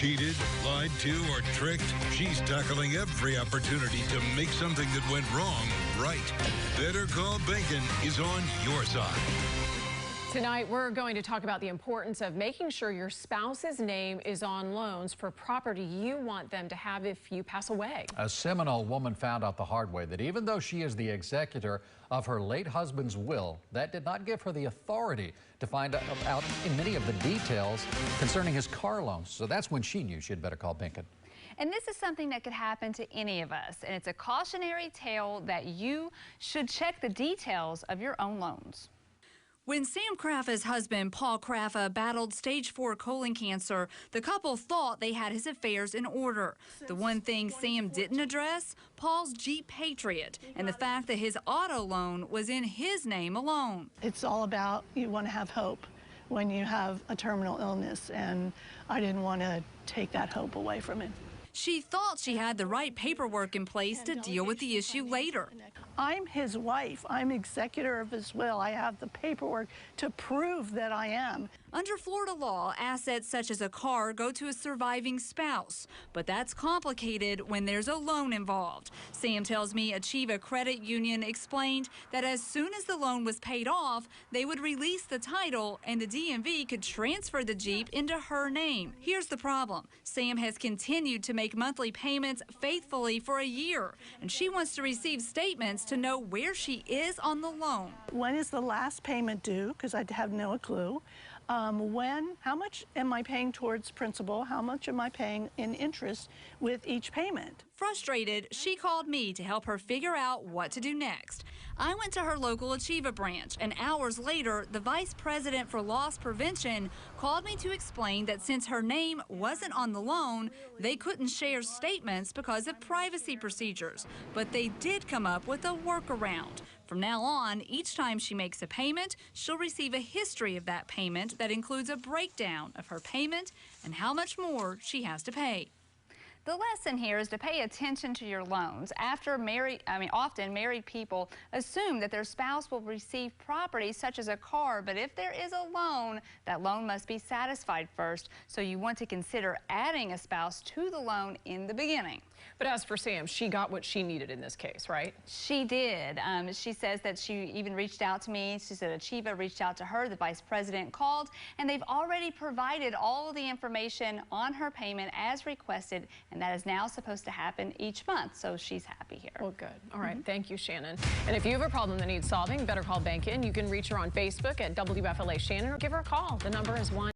Cheated, lied to, or tricked? She's tackling every opportunity to make something that went wrong right. Better Call Bacon is on your side. Tonight, we're going to talk about the importance of making sure your spouse's name is on loans for property you want them to have if you pass away. A Seminole woman found out the hard way that even though she is the executor of her late husband's will, that did not give her the authority to find out in many of the details concerning his car loans. So that's when she knew she had better call Bacon. And this is something that could happen to any of us, and it's a cautionary tale that you should check the details of your own loans. When Sam Craffa's husband, Paul Craffa, battled stage 4 colon cancer, the couple thought they had his affairs in order. The one thing Sam didn't address, Paul's Jeep Patriot, and the fact that his auto loan was in his name alone. It's all about you want to have hope when you have a terminal illness, and I didn't want to take that hope away from him. She thought she had the right paperwork in place to deal with the issue later. I'm his wife. I'm executor of his will. I have the paperwork to prove that I am. Under Florida law, assets such as a car go to a surviving spouse, but that's complicated when there's a loan involved. Sam tells me Achieva Credit Union explained that as soon as the loan was paid off, they would release the title and the DMV could transfer the Jeep into her name. Here's the problem. Sam has continued to make monthly payments faithfully for a year, and she wants to receive statements to know where she is on the loan. When is the last payment due? Because I have no clue. How much am I paying towards principal? How much am I paying in interest with each payment? Frustrated, she called me to help her figure out what to do next. I went to her local Achieva branch, and hours later, the vice president for loss prevention called me to explain that since her name wasn't on the loan, they couldn't share statements because of privacy procedures. But they did come up with a workaround. From now on, each time she makes a payment, she'll receive a history of that payment that includes a breakdown of her payment and how much more she has to pay. The lesson here is to pay attention to your loans. Often married people assume that their spouse will receive property such as a car, but if there is a loan, that loan must be satisfied first. So you want to consider adding a spouse to the loan in the beginning. But as for Sam, she got what she needed in this case, right? She did. She says that she even reached out to me. She said Achieva reached out to her. The vice president called, and they've already provided all of the information on her payment as requested, and that is now supposed to happen each month. So she's happy here. Well, good. All right. Thank you, Shannon. And if you have a problem that needs solving, Better Call Bacon. You can reach her on Facebook at WFLA Shannon or give her a call. The number is 1